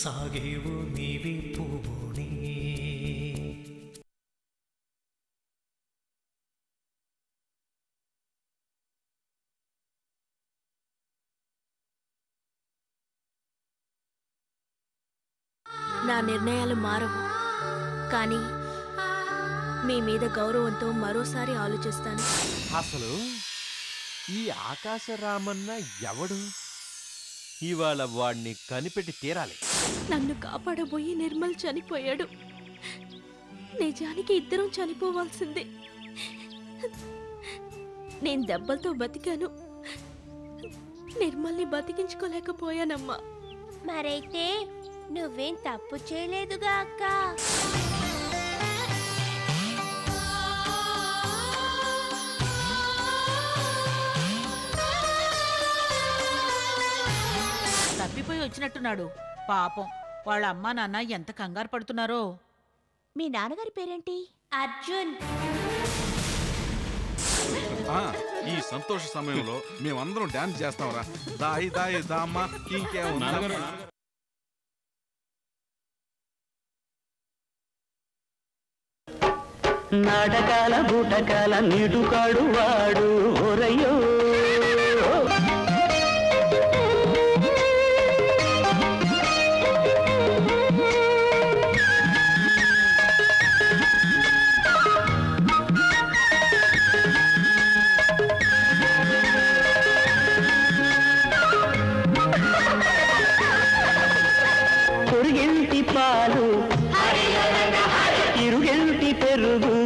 సాగేవు నీవి పువ్వుని. నా నిర్ణయాలు మారవు, కానీ మీ మీద గౌరవంతో మరోసారి ఆలోచిస్తాను. అసలు ఈ ఆకాశరామన్న ఎవడు? ఇవాళ వాణ్ణి కనిపెట్టి తీరాలి. నన్ను కాపాడబోయి నిర్మల్ చనిపోయాడు. నిజానికి ఇద్దరం చనిపోవాల్సిందే. నేను దెబ్బలతో బతికాను, నిర్మల్ని బతికించుకోలేకపోయానమ్మా. మరైతే నువ్వేం తప్పు చేయలేదుగా అక్క. తప్పిపోయి వచ్చినట్టున్నాడు పాపం. వాళ్ళ అమ్మా నాన్న ఎంత కంగారు పడుతున్నారో. మీ నాన్నగారి పేరేంటి? అర్జున్. ఈ సంతోష సమయంలో మేమందరం డాన్స్ చేస్తాంరా. దాయి దాయి దామ్మ ఇంకేమన్నా. నాటకాల బూటకాల నీటుకాడు వాడు ఓరయ్యో. పొరుగెంటి పాలు, ఇరుగెంటి పెరుగు,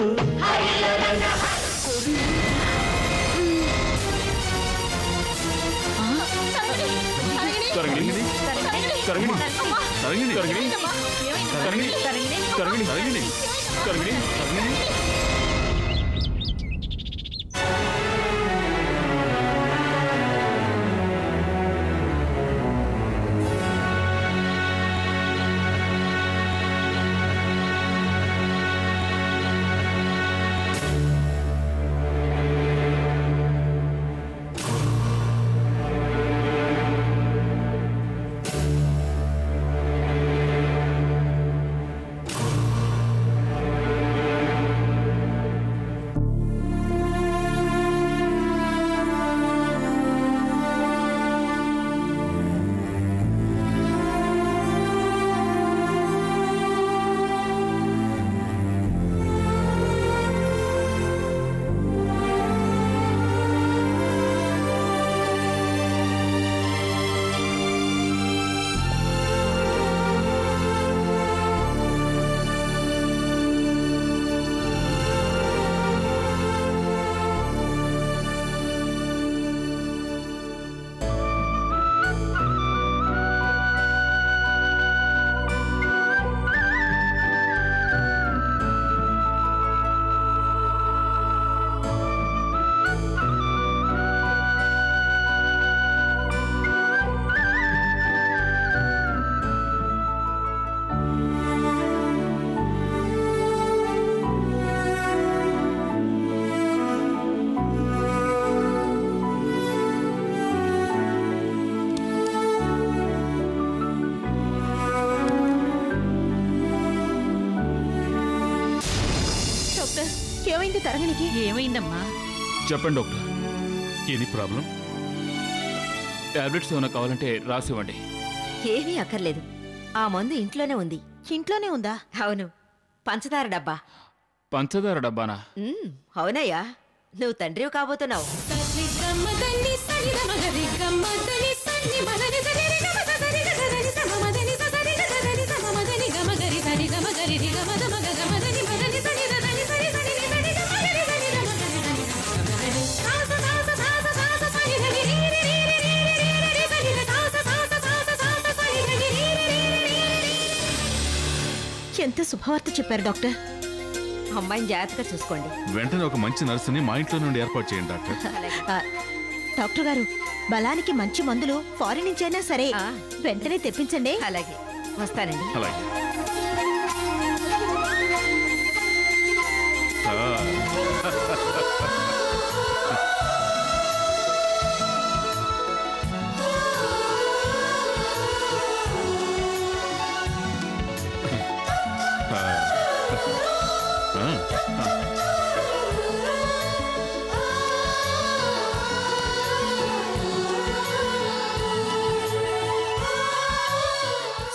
ఏమైంది తరంగిణికి? ఏమైందమ్మా? చెప్పండి డాక్టర్, ఏది ప్రాబ్లం? టాబ్లెట్స్ ఏమైనా కావాలంటే రాసివ్వండి. ఏమీ అక్కర్లేదు, ఆ మందు ఇంట్లోనే ఉంది. ఇంట్లోనే ఉందా? అవును, పంచదార డబ్బా. పంచదార డబ్బానా? అవునయ్యా, నువ్వు తండ్రివి కాబోతున్నావు. ఎంత శుభవార్త చెప్పారు డాక్టర్. అమ్మాయిని జాగ్రత్తగా చూసుకోండి. వెంటనే ఒక మంచి నర్సుని మా ఇంట్లో నుండి ఏర్పాటు చేయండి డాక్టర్. డాక్టర్ గారు, బలానికి మంచి మందులు ఫారిన్ నుంచైనా సరే వెంటనే తెప్పించండి. అలాగే, వస్తానండి. అలాగే.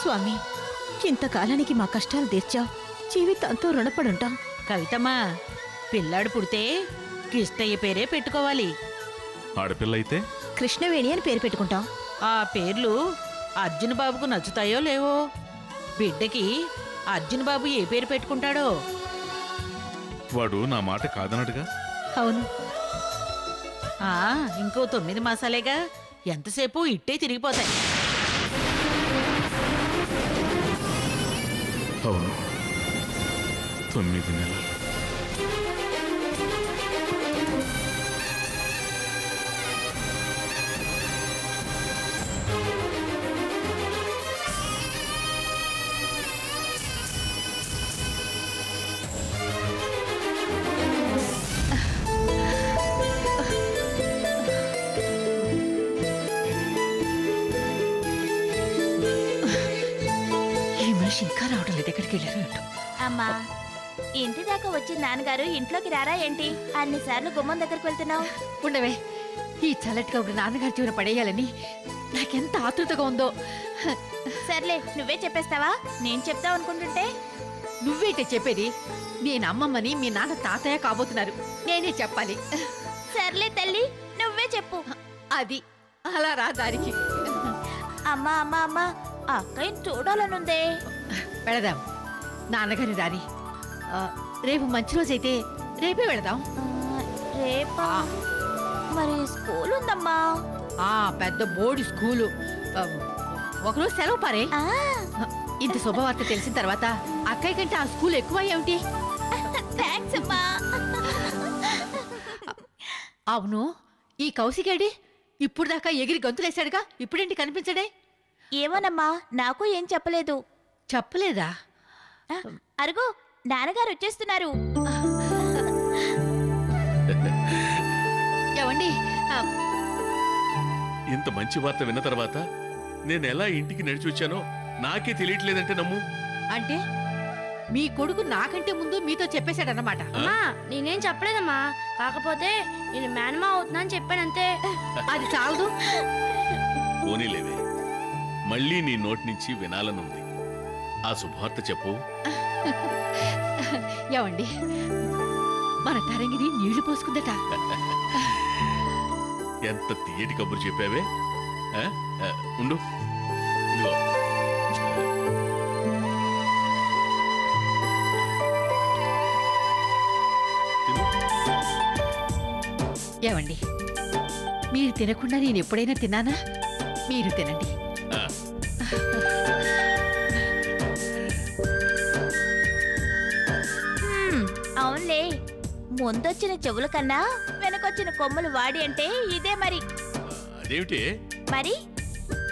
స్వామి, ఇంతకాలానికి మా కష్టాలు తీర్చావు. జీవితంతో రుణపడుంటాం. కవితమ్మా, పిల్లాడు పుడితే కిష్టయ్య పేరే పెట్టుకోవాలి. ఆడపిల్ల అయితే కృష్ణవేణి అని పేరు పెట్టుకుంటాం. ఆ పేర్లు అర్జున్ బాబుకు నచ్చుతాయో లేవో. బిడ్డకి అర్జున్ బాబు ఏ పేరు పెట్టుకుంటాడో. వాడు నా మాట కాదనడుగా. అవును. ఇంకో 9 మాసాలేగా, ఎంతసేపు ఇట్టే తిరిగిపోతాయి. అవును, 9 నెలలు. ఇంకా రావడం లేదు. ఎక్కడికి వెళ్ళారు? అమ్మా, ఇంటి దాకా వచ్చిన నాన్నగారు ఇంట్లోకి రారా ఏంటి? అన్నిసార్లు గుమ్మం దగ్గరకు వెళ్తున్నావు. ఉండవే, ఈ చల్లటి కబురు నాన్నగారి జీవన పడేయాలని నాకెంత ఆతృతగా ఉందో. సర్లే, నువ్వే చెప్పేస్తావా? నేను చెప్తావు అనుకుంటుంటే. నువ్వేంటే చెప్పేది? నేను అమ్మమ్మని, మీ నాన్న తాతయ్య కాబోతున్నారు. నేనే చెప్పాలి. సర్లే తల్లి, నువ్వే చెప్పు. అది అలా రా దారికి. అమ్మా అమ్మా అమ్మా, అక్కయ్యని చూడాలనుందే. వెళదాం. నాన్నగారి రాని. రేపు మంచి రోజైతే రేపే వెళదాం. రేపా? మరి స్కూల్ ఉందమ్మా. పెద్ద బోర్డు స్కూలు. ఒకరోజు సెలవు పారే. ఇంత శుభవార్త తెలిసిన తర్వాత అక్కయ్య కంటే ఆ స్కూల్ ఎక్కువ ఏమిటి? థాంక్స్ అమ్మా. అవును, ఈ కౌశికేడి ఇప్పుడు దాకా ఎగిరి గంతులేశాడుగా, ఇప్పుడేంటి కనిపించడే? ఏమోనమ్మా, నాకు ఏం చెప్పలేదు. చెప్పలేదా? అరుగు, నాన్నగారు వచ్చేస్తున్నారు. ఏవండి, ఇంత మంచి వార్త విన్న తర్వాత నేను ఎలా ఇంటికి నడిచి వచ్చానో నాకే తెలియట్లేదంటే నమ్ము. అంటే మీ కొడుకు నాకంటే ముందు మీతో చెప్పేశాడన్నమాట. నేనేం చెప్పలేదమ్మా, కాకపోతే నేను మేనమా అవుతున్నా అని చెప్పానంతే. అది చాలదు. పోనీలేవే, మళ్ళీ నీ నోటి నుంచి వినాలనుంది. ఆ శుభవార్త చెప్పు. ఏవండి, మన తరంగిని నీళ్లు పోసుకుందట. ఎంత తీయటి కబురు చెప్పావే. ఉండు, ఇదిగో. ఏవండి, మీరు తినకుండా నేను ఎప్పుడైనా తిన్నానా? మీరు తినండి. అవునులే, ముందొచ్చిన చెవుల కన్నా వెనకొచ్చిన కొమ్ములు వాడి అంటే ఇదే మరి. అదేమిటి మరి?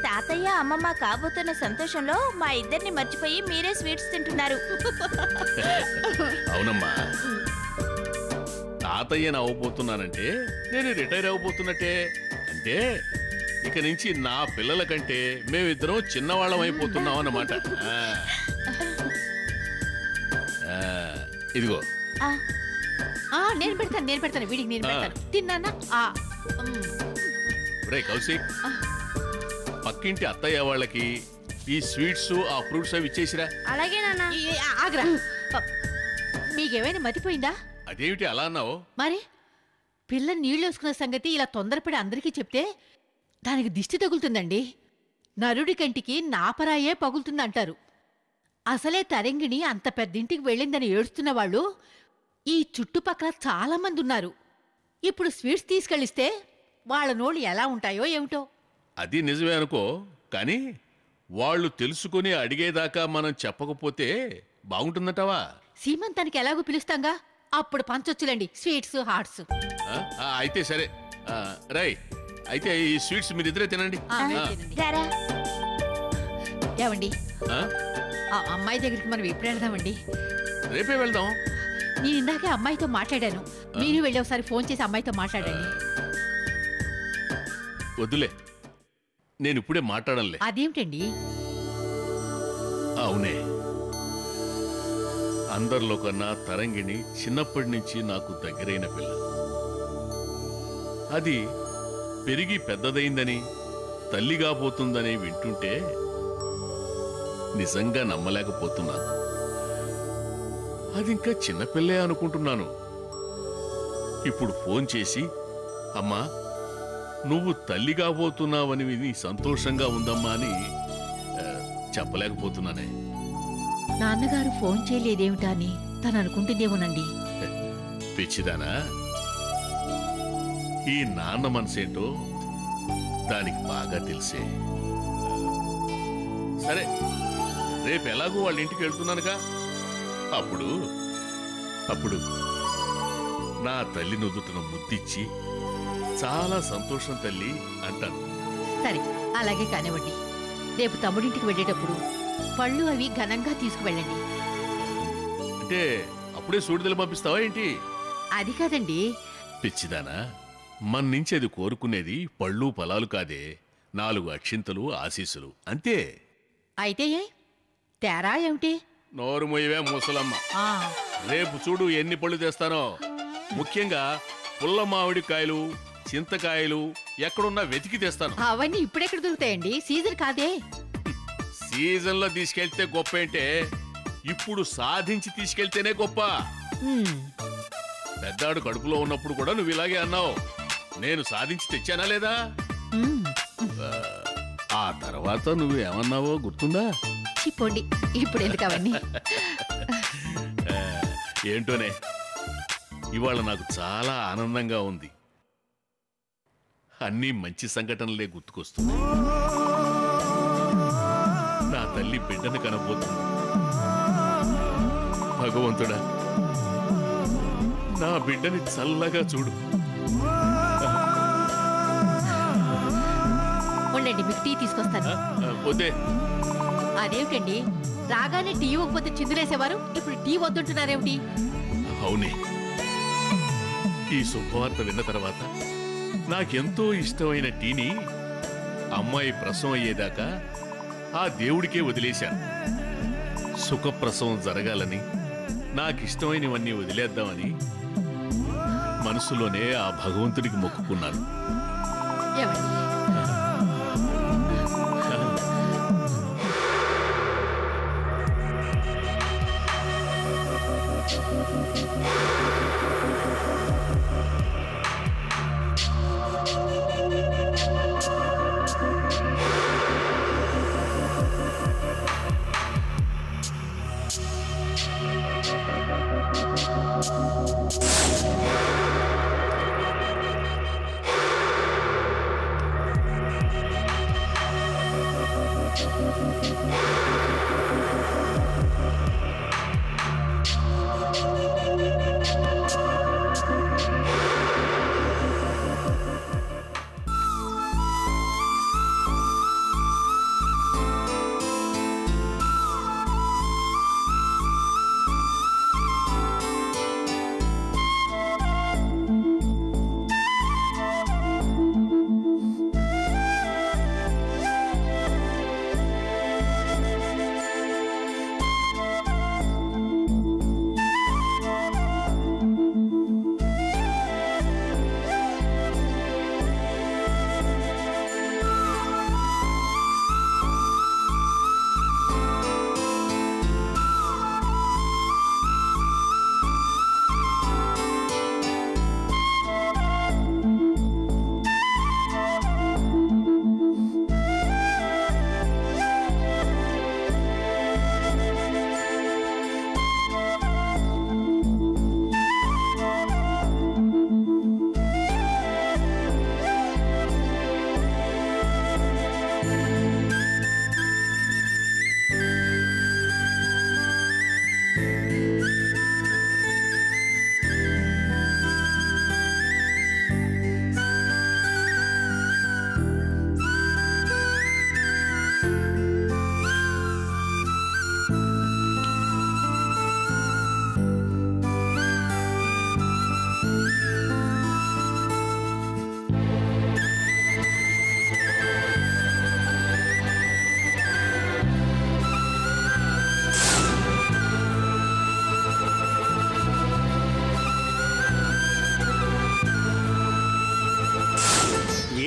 తాతయ్య అమ్మమ్మ కాబోతున్న సంతోషంలో మా ఇద్దరిని మర్చిపోయి మీరే స్వీట్స్ తింటున్నారు. అవునమ్మా, తాతయ్యని అవ్వబోతున్నానంటే నేను రిటైర్ అవ్వబోతున్నట్టే. అంటే ఇక నుంచి నా పిల్లల కంటే మేమిద్దరం చిన్నవాళ్ళం అయిపోతున్నాం అన్నమాట. ఇదిగో. నేను పెడతాను వీడికి. నేను పెడతాను. తిన్నానా? రే కౌశిక్, పక్కింటి అత్తయ్య వాళ్ళకి ఈ స్వీట్స్, ఆ ఫ్రూట్స్ అవి ఇచ్చేసిరా. అలాగే నాన్న. ఆగ్రా, మీకేమైనా మతిపోయిందా? అదేమిటి అలా అన్నావు? మరి పిల్ల నీళ్ళు వేసుకున్న సంగతి ఇలా తొందరపడి అందరికీ చెప్తే దానికి దిష్టి తగులుతుందండి. నరుడి కంటికి నాపరాయే పగులుతుందంటారు. అసలే తరంగిణి అంత పెద్దింటికి వెళ్ళిందని ఏడుస్తున్న వాళ్ళు ఈ చుట్టుపక్కల చాలా మంది ఉన్నారు. ఇప్పుడు స్వీట్స్ తీసుకెళ్ళిస్తే వాళ్ళ నోళ్ళు ఎలా ఉంటాయో ఏమిటో. అది నిజమే అనుకో, కానీ వాళ్ళు తెలుసుకుని అడిగేదాకా మనం చెప్పకపోతే బాగుంటుందంటావా? సీమంతానికి ఎలాగో పిలుస్తాంగా, అప్పుడు పంచొచ్చులండి స్వీట్స్, హాట్స్. అయితే సరే. రై, అయితే ఈ స్వీట్స్ మీరిద్దరే తినండి. ఏవండి, ఆ అమ్మాయి దగ్గరికి మనం ఎప్పుడు వెళ్దామండి? రేపే వెళ్దాం. నేను ఇందాకే అమ్మాయితో మాట్లాడాను. మీరు వెళ్ళి ఒకసారి ఫోన్ చేసి అమ్మాయితో మాట్లాడండి. వద్దులే, నేను ఇప్పుడే మాట్లాడలే. అదేమిటండి? అవునే, అందరిలో కన్నా తరంగిణి చిన్నప్పటి నుంచి నాకు దగ్గరైన పిల్ల. అది పెరిగి పెద్దదైందని, తల్లిగా పోతుందని వింటుంటే నిజంగా నమ్మలేకపోతున్నాను. అది ఇంకా చిన్నపిల్లే అనుకుంటున్నాను. ఇప్పుడు ఫోన్ చేసి అమ్మా నువ్వు తల్లి కాబోతున్నావని విని సంతోషంగా ఉందమ్మా అని చెప్పలేకపోతున్నానే. నాన్నగారు ఫోన్ చేయలేదేమిటా అని తను అనుకుంటుందేమోనండి. పిచ్చిదానా, ఈ నాన్న మనసేంటో దానికి బాగా తెలిసే. సరే, రేపు ఎలాగూ వాళ్ళ ఇంటికి వెళ్తున్నానుగా, అప్పుడు అప్పుడు నా తల్లి నుదుటను ముద్దిచ్చి చాలా సంతోషం తల్లి అంటాను. సరే, అలాగే కానివ్వండి. రేపు తమ్ముడింటికి వెళ్ళేటప్పుడు పళ్ళు అవి ఘనంగా తీసుకువెళ్ళండి. అంటే అప్పుడే సూడిదలు పంపిస్తావా ఏంటి? అది కాదండి. పిచ్చిదానా, మన నుంచి అది కోరుకునేది పళ్ళు ఫలాలు కాదే, 4 అక్షింతలు ఆశీస్సులు అంతే. అయితే తేరా ఏమిటి? నోరు మొయ్యవే ముసలమ్మ. రేపు చూడు ఎన్ని పళ్ళు తెస్తానో. ముఖ్యంగా పుల్ల మామిడికాయలు, చింతకాయలు ఎక్కడున్నా వెతికి తెస్తాను. అవన్నీ ఇప్పుడెక్కడ దొరుకుతాయండి? సీజన్ కాదే. సీజన్ లో తీసుకెళ్తే గొప్ప ఏంటే, ఇప్పుడు సాధించి తీసుకెళ్తేనే గొప్ప. పెద్దాడు కడుపులో ఉన్నప్పుడు కూడా నువ్వు ఇలాగే అన్నావు. నేను సాధించి తెచ్చానా లేదా? ఆ తర్వాత నువ్వు ఏమన్నావో గుర్తుందా? చిప్పండి, ఇప్పుడు ఎందుకు అవన్నీ? ఏంటోనే, ఇవాళ నాకు చాలా ఆనందంగా ఉంది. అన్నీ మంచి సంఘటనలే గుర్తుకొస్తున్నాయి. నా తల్లి బిడ్డను కనబోతుంది. భగవంతుడా, నా బిడ్డని చల్లగా చూడు. ఉండండి, మీకు టీ తీసుకొస్తాను. వద్దే. అదేమిటండి, రాగానే టీ ఇవ్వకపోతే చిందులేసేవారు, ఇప్పుడు టీ వద్దుంటున్నారేమిటి? అవునే, ఈ శుభవార్త విన్న తర్వాత నాకెంతో ఇష్టమైన టీని అమ్మాయి ప్రసవం అయ్యేదాకా ఆ దేవుడికే వదిలేశాను. సుఖప్రసవం జరగాలని, నాకిష్టమైనవన్నీ వదిలేద్దామని మనసులోనే ఆ భగవంతుడికి మొక్కుకున్నాను. ఏమండి,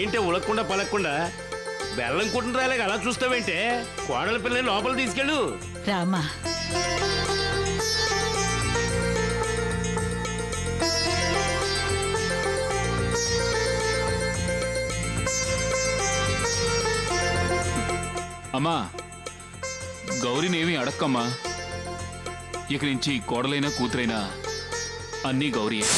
ఏంటే ఉలక్కుండా పలక్కుండా బెల్లం కుట్టిన రాలేక అలా చూస్తావేంటే? కోడల పిల్లని లోపల తీసుకెళ్ళు. రామా. అమ్మా, గౌరీనేమీ అడక్కమ్మా. ఇక నుంచి కోడలైనా కూతురైనా అన్నీ గౌరీయే.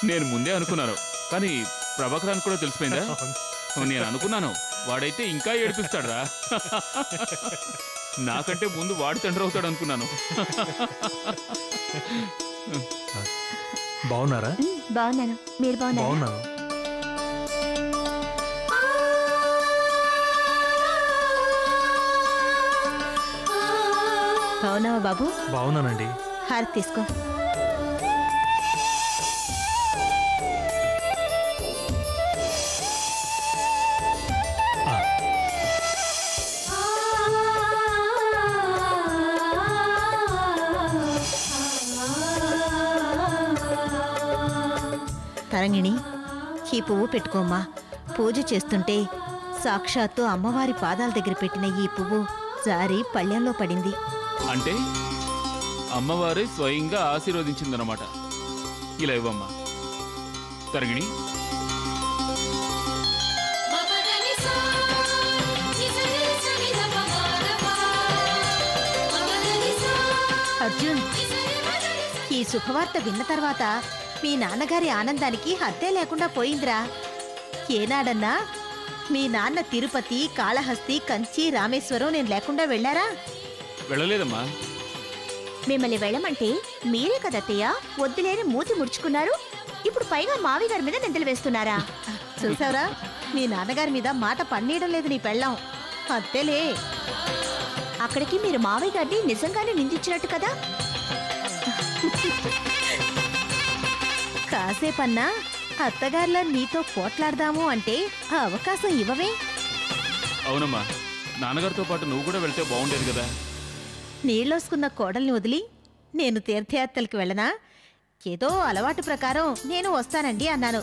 నేను ముందే అనుకున్నాను, కానీ ప్రభాకరానికి కూడా తెలిసిపోయిందా? నేను అనుకున్నాను వాడైతే ఇంకా ఏడిపిస్తాడురా. నాకంటే ముందు వాడు తండ్రి అవుతాడు అనుకున్నాను. బాగున్నారా? బాగున్నాను, మీరు బాగున్నారా? బాగున్నావా బాబు? బాగున్నానండి. హారతి తీసుకో. తరంగిణి, ఈ పువ్వు పెట్టుకోమ్మా. పూజ చేస్తుంటే సాక్షాత్తు అమ్మవారి పాదాల దగ్గర పెట్టిన ఈ పువ్వు జారి పళ్ళెంలో పడింది. అంటే అమ్మవారే స్వయంగా ఆశీర్వదించిందన్నమాట. ఇలా ఇవ్వమ్మా తరంగిణి. అర్జున్, ఈ శుభవార్త విన్న తర్వాత మీ నాన్నగారి ఆనందానికి హద్దే లేకుండా పోయిందిరా. ఏనాడన్నా మీ నాన్న తిరుపతి, కాళహస్తి, కంచి, రామేశ్వరం నేను లేకుండా వెళ్ళారా? వెళ్ళలేదమ్మా. మిమ్మల్ని వెళ్ళమంటే మీరే కదత్తయ్య వద్దులేని మూతి ముడుచుకున్నారు. ఇప్పుడు పైగా మావి గారి మీద నిందలు వేస్తున్నారా? చూసావరా, మీ నాన్నగారి మీద మాట పన్నీయడం లేదు నీ పెళ్ళాం. అంతేలే. అక్కడికి మీరు మావయ్య గారిని నిజంగానే నిందించినట్టు కదా? కాసేపన్నా అత్తగారిలో నీతో పోట్లాడదాము అంటే ఆ అవకాశం ఇవ్వవే? అవునమ్మా, నాన్నగారితో పాటు నువ్వు కూడా వెళ్తే బాగుండేది కదా. నీళ్ళోసుకున్న కోడల్ని వదిలి నేను తీర్థయాత్రలకు వెళ్ళనా? ఏదో అలవాటు ప్రకారం నేను వస్తానండి అన్నాను.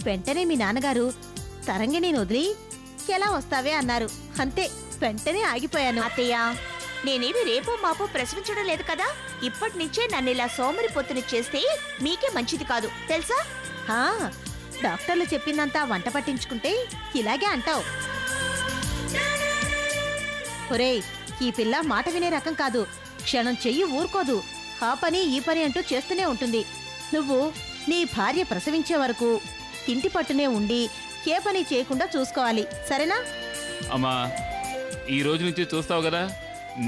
వెంటనే మీ నాన్నగారు తరంగిణిని వదిలి ఎలా వస్తావే అన్నారు. అంతే, వెంటనే ఆగిపోయాను. అత్తయ్య, నేనేమి రేపో మాపో ప్రశ్నించడం లేదు కదా. ఇప్పటి నుంచే నన్ను ఇలా సోమరి పొత్తుని చేస్తే మీకే మంచిది కాదు తెలుసా? డాక్టర్లు చెప్పిందంతా వంట పట్టించుకుంటే ఇలాగే అంటావు. ఒరేయ్, ఈ పిల్ల మాట వినే రకం కాదు. క్షణం చెయ్యి ఊరుకోదు. ఆ పని ఈ పని అంటూ చేస్తూనే ఉంటుంది. నువ్వు నీ భార్య ప్రసవించే వరకు ఇంటి పట్టునే ఉండి ఏ పని చేయకుండా చూసుకోవాలి, సరేనా? అమ్మా, ఈ రోజు నుంచి చూస్తావు కదా,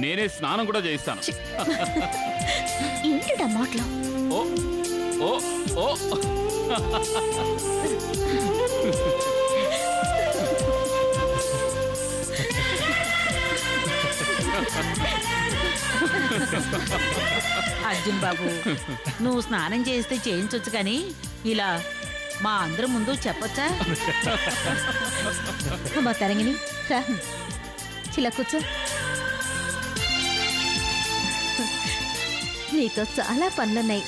నేనే స్నానం కూడా చేయిస్తాను. ఏంటి మాటలు? ఓ ఓ ఓ అర్జున్ బాబు, నువ్వు స్నానం చేస్తే చేయించొచ్చు కానీ ఇలా మా అందరి ముందు చెప్పొచ్చా? అమ్మా తరంగిణి, రా, చిలా కూర్చో. నీతో చాలా పనులున్నాయి.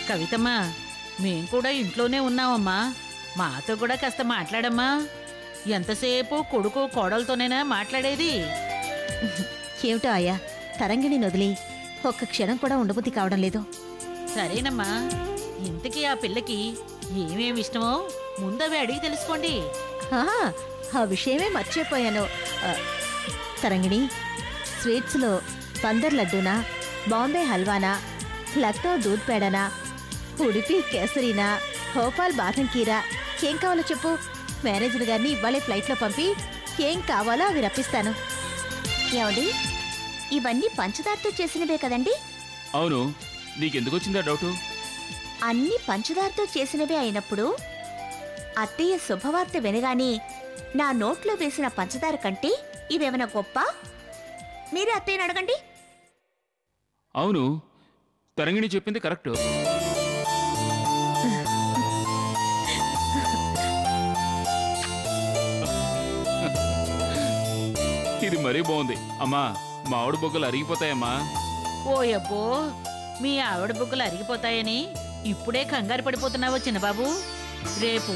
కవితమ్మా, మేం కూడా ఇంట్లోనే ఉన్నామమ్మా. మాతో కూడా కాస్త మాట్లాడమ్మా. ఎంతసేపు కొడుకు కోడలతోనేనా మాట్లాడేది? ఏమిటో అయ్యా, తరంగిణిని వదిలి ఒక్క క్షణం కూడా ఉండబుద్ధి కావడం లేదు. సరేనమ్మా, ఇంతకీ ఆ పిల్లకి ఏమేమి ఇష్టమో ముందవి అడిగి తెలుసుకోండి. ఆ విషయమే మర్చిపోయాను. తరంగిణి, స్వీట్స్లో పందర్ లడ్డూనా, బాంబే హల్వానా, లక్నో దూద్ పేడనా, ఉడిపి కేసరీనా, భోపాల్ బాదం కీరా, ఏం కావాలో చెప్పు. మేనేజర్ గారిని ఇవాళే ఫ్లైట్లో పంపి ఏం కావాలో అవి రప్పిస్తాను. ఏమండి, ఇవన్నీ పంచదారతో చేసినవే కదండి? అవును, నీకెందుకు వచ్చిందా డౌటు? అన్ని పంచదారతో చేసినవే అయినప్పుడు అత్తయ్య శుభవార్త వినగానే నా నోట్లో వేసిన పంచదార కంటే ఇవేమైనా గొప్ప? మీరే అత్తయ్యని అడగండి. అవును, తరంగిణి చెప్పింది కరెక్ట్. ఇది మరీ బాగుంది అమ్మా. మా ఆవిడ బొగ్గలు అరిగిపోతాయమ్మా. ఓ అబ్బో, మీ ఆవిడ బుగ్గలు అరిగిపోతాయని ఇప్పుడే కంగారు పడిపోతున్నావో చిన్నబాబు. రేపు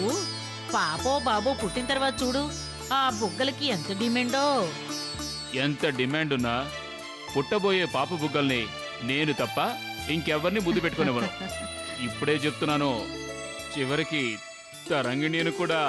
పాపో బాబో పుట్టిన తర్వాత చూడు, ఆ బుగ్గలకి ఎంత డిమాండో. ఎంత డిమాండ్ ఉన్నా పుట్టబోయే పాప బుగ్గల్ని నేను తప్ప ఇంకెవరిని ముద్దు పెట్టుకునేవను. ఇప్పుడే చెప్తున్నాను, చివరికి తరంగిణిని కూడా.